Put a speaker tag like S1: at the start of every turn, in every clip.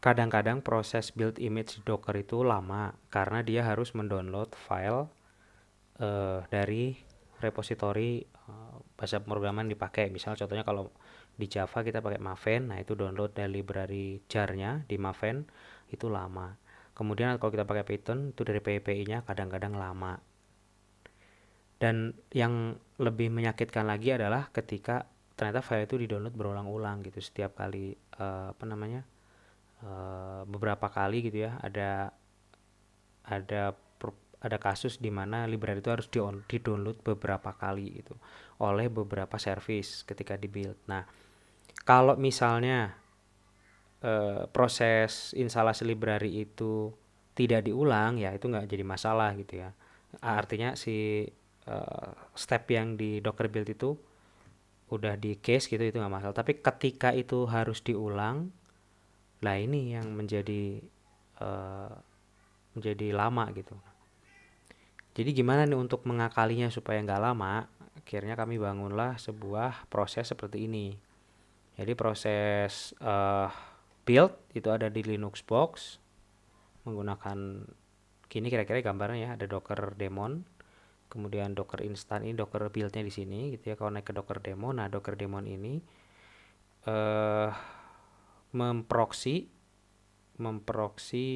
S1: kadang-kadang proses build image Docker itu lama karena dia harus mendownload file dari repository bahasa pemrograman dipakai. Misal contohnya kalau di Java kita pakai Maven, nah itu download dari library jar-nya di Maven itu lama. Kemudian kalau kita pakai Python itu dari PPI-nya kadang-kadang lama. Dan yang lebih menyakitkan lagi adalah ketika ternyata file itu di-download berulang-ulang gitu setiap kali beberapa kali gitu ya. Ada ada kasus di mana library itu harus di-download beberapa kali gitu oleh beberapa service ketika di-build. Nah, kalau misalnya proses instalasi library itu tidak diulang, ya itu nggak jadi masalah gitu ya. Artinya si step yang di Docker build itu udah di case gitu, itu nggak masalah. Tapi ketika itu harus diulang, lah ini yang eh, menjadi lama gitu. Jadi gimana nih untuk mengakalinya supaya nggak lama? Akhirnya kami bangunlah sebuah proses seperti ini. Jadi proses build itu ada di Linux Box menggunakan gini kira-kira gambarnya ya, ada Docker daemon, kemudian Docker instan, ini Docker buildnya di sini gitu ya. Kalau naik ke Docker daemon, nah Docker daemon ini eh memproxy memproxy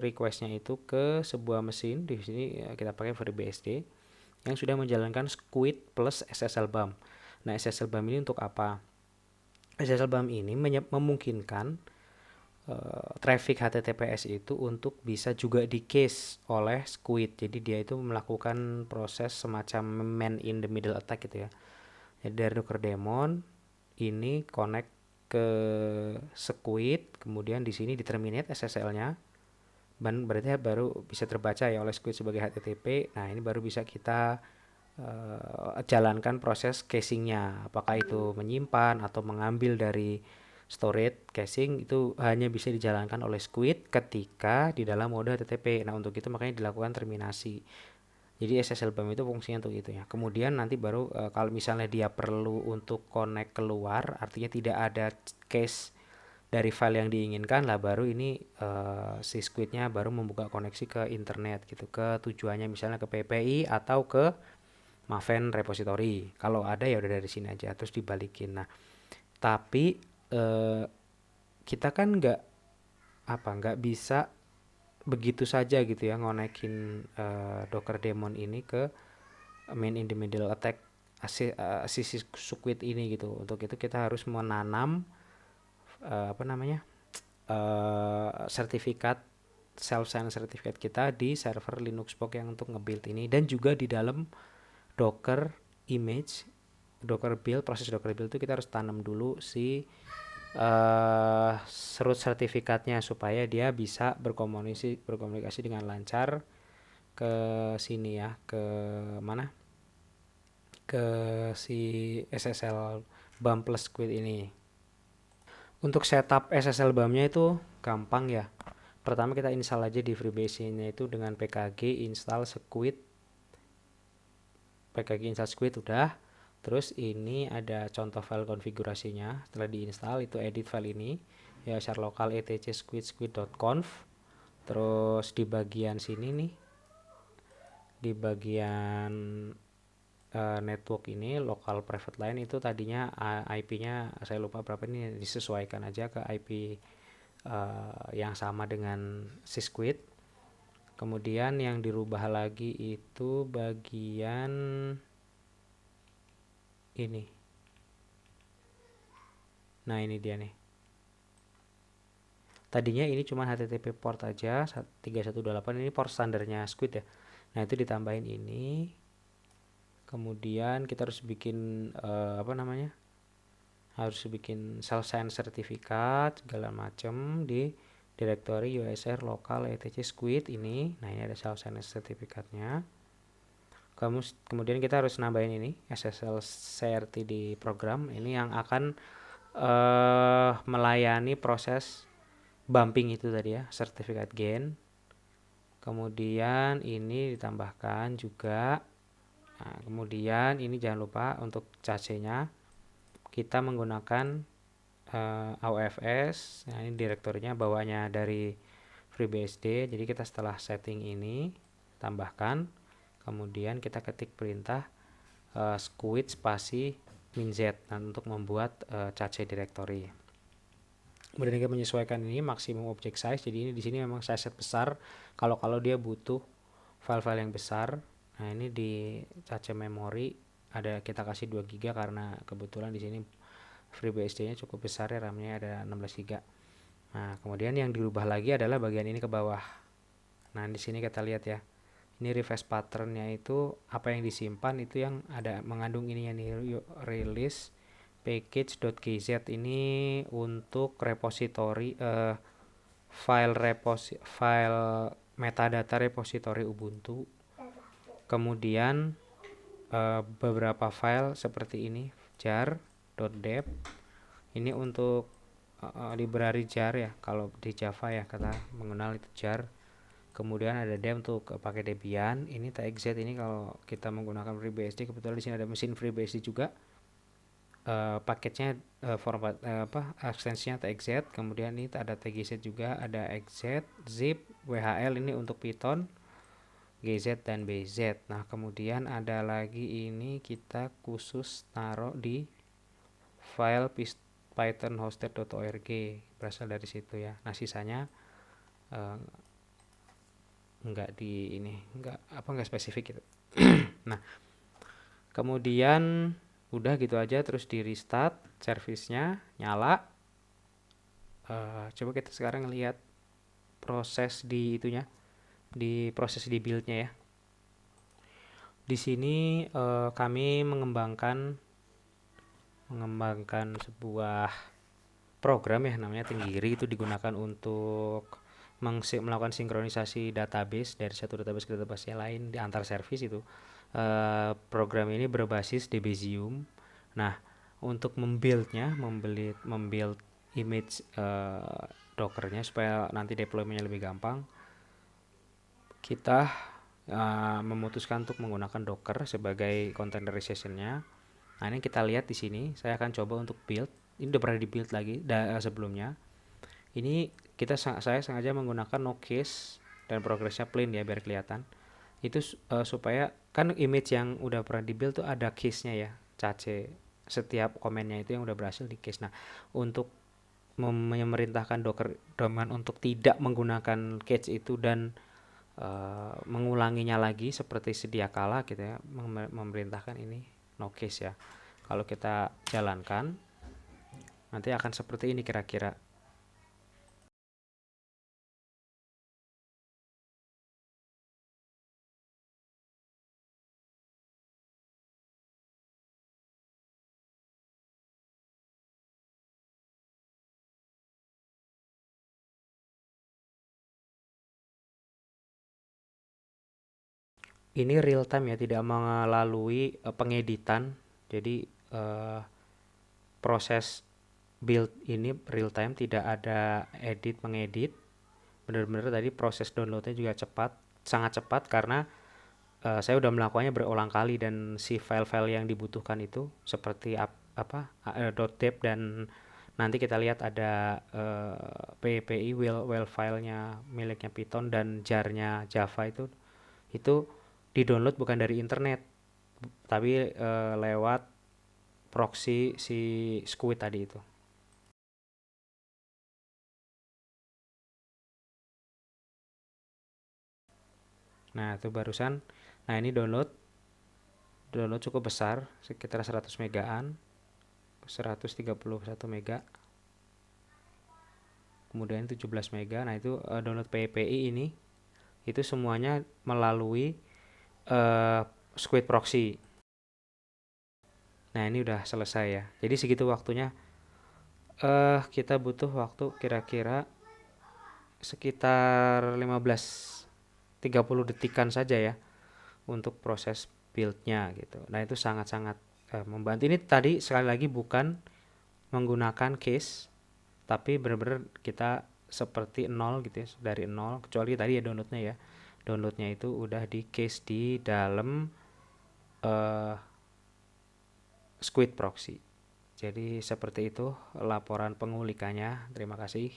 S1: requestnya itu ke sebuah mesin di sini ya, kita pakai FreeBSD yang sudah menjalankan Squid plus SSL BAM. Nah, SSL BAM ini untuk apa? SSL BAM ini memungkinkan traffic HTTPS itu untuk bisa juga di case oleh Squid. Jadi dia itu melakukan proses semacam man in the middle attack gitu ya. Jadi dari Docker daemon ini connect ke Squid, kemudian di sini di terminate SSL-nya. Berarti baru bisa terbaca ya oleh Squid sebagai HTTP. Nah, ini baru bisa kita jalankan proses cachingnya, apakah itu menyimpan atau mengambil dari storage caching, itu hanya bisa dijalankan oleh Squid ketika di dalam mode HTTP. Nah, untuk itu makanya dilakukan terminasi. Jadi SSL BAM itu fungsinya untuk itu ya. Kemudian nanti baru kalau misalnya dia perlu untuk connect keluar, artinya tidak ada cache dari file yang diinginkan, lah baru ini si Squidnya baru membuka koneksi ke internet gitu, ke tujuannya misalnya ke PPI atau ke Maven repository. Kalau ada ya udah dari sini aja terus dibalikin. Nah, tapi eh, kita kan nggak bisa begitu saja gitu ya ngonekin Docker daemon ini ke main in the middle attack sisi Squid ini gitu. Untuk itu kita harus menanam apa namanya sertifikat self sign certificate kita di server Linux Box yang untuk nge-build ini, dan juga di dalam Docker image, Docker build, proses Docker build itu kita harus tanam dulu si root sertifikatnya supaya dia bisa berkomunikasi dengan lancar ke sini ya, ke mana, ke si SSL BAM plus Squid ini. Untuk setup SSL BAM-nya itu gampang ya. Pertama kita install aja di FreeBSD-nya itu dengan pkg install Squid. pkg install Squid udah. Terus ini ada contoh file konfigurasinya. Setelah diinstal itu edit file ini ya, share local etc squid.conf. Terus di bagian sini nih, di bagian network ini local private line itu tadinya IP-nya saya lupa berapa, ini disesuaikan aja ke IP yang sama dengan sysquid. Kemudian yang dirubah lagi itu bagian ini. Nah, ini dia nih. Tadinya ini cuma HTTP port aja 3128, ini port standarnya Squid ya. Nah, itu ditambahin ini. Kemudian kita harus bikin harus bikin self sign sertifikat segala macam di directory usr local etc squid ini. Nah, ini ada self sign sertifikatnya. Kemudian kita harus nambahin ini SSL CRT di program ini yang akan melayani proses bumping itu tadi ya, sertifikat gain. Kemudian ini ditambahkan juga. Nah, kemudian ini jangan lupa untuk cache-nya kita menggunakan AOFS. Nah, ini direktorinya bawaannya dari FreeBSD. Jadi kita setelah setting ini tambahkan, kemudian kita ketik perintah squid spasi minz untuk membuat cache directory. Kemudian kita menyesuaikan ini maksimum object size. Jadi ini di sini memang saya set besar. Kalau dia butuh file-file yang besar. Nah, ini di cache memory ada kita kasih 2 GB karena kebetulan di sini FreeBSD-nya cukup besar ya, RAM-nya ada 16 GB. Nah, kemudian yang dirubah lagi adalah bagian ini ke bawah. Nah, di sini kita lihat ya. Ini reverse pattern-nya itu apa yang disimpan itu yang ada mengandung ini yang release package.kz ini untuk repository file metadata repository Ubuntu. Kemudian beberapa file seperti ini jar.deb ini untuk library jar ya, kalau di Java ya kita mengenal itu jar. Kemudian ada deb untuk pakai Debian. Ini txz ini kalau kita menggunakan FreeBSD, kebetulan di sini ada mesin FreeBSD juga. Paketnya format ekstensinya txz. Kemudian ini ada tgz juga, ada xz, zip, whl ini untuk Python, gz dan bz. Nah, kemudian ada lagi ini kita khusus taruh di file pythonhosted.org, berasal dari situ ya. Nah, sisanya nggak spesifik gitu. Nah, kemudian udah gitu aja, terus di restart service-nya nyala. Coba kita sekarang lihat proses di itunya, di proses di build-nya ya. Di sini kami mengembangkan sebuah program ya, namanya Tenggiri. Itu digunakan untuk melakukan sinkronisasi database dari satu database ke database yang lain di antar service itu. Program ini berbasis Debezium. Nah, untuk membuild image Dockernya supaya nanti deploymentnya lebih gampang, kita memutuskan untuk menggunakan Docker sebagai containerization-nya. Nah, ini kita lihat di sini. Saya akan coba untuk build. Ini udah pernah di-build lagi sebelumnya. Ini saya sengaja menggunakan no case dan progressnya plain ya biar kelihatan. Itu supaya kan image yang udah pernah di-build tuh ada case-nya ya, cache. Setiap komennya itu yang udah berhasil di case. Nah, untuk memerintahkan Docker daemon untuk tidak menggunakan cache itu dan mengulanginya lagi seperti sedia kala gitu ya, memerintahkan ini no case ya. Kalau kita jalankan nanti akan seperti ini kira-kira. Ini real time ya, tidak melalui pengeditan. Jadi proses build ini real time, tidak ada mengedit. Benar-benar tadi proses downloadnya juga sangat cepat karena saya udah melakukannya berulang kali, dan si file-file yang dibutuhkan itu seperti .deb, dan nanti kita lihat ada PPI will filenya miliknya Python dan jar-nya Java itu di-download bukan dari internet tapi lewat proxy si Squid tadi itu. Nah, itu barusan. Nah, ini download cukup besar, sekitar 100 megaan, 131 mega, kemudian 17 mega. Nah, itu download PPI ini itu semuanya melalui Squid proxy. Nah, ini udah selesai ya. Jadi segitu waktunya. Kita butuh waktu kira-kira sekitar 15-30 detikan saja ya untuk proses build-nya gitu. Nah, itu sangat-sangat membantu. Ini tadi sekali lagi bukan menggunakan case, tapi benar-benar kita seperti nol gitu ya, dari nol, kecuali tadi ya downloadnya itu udah di case di dalam Squid proxy. Jadi seperti itu laporan pengulikannya. Terima kasih.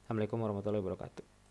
S1: Assalamualaikum warahmatullahi wabarakatuh.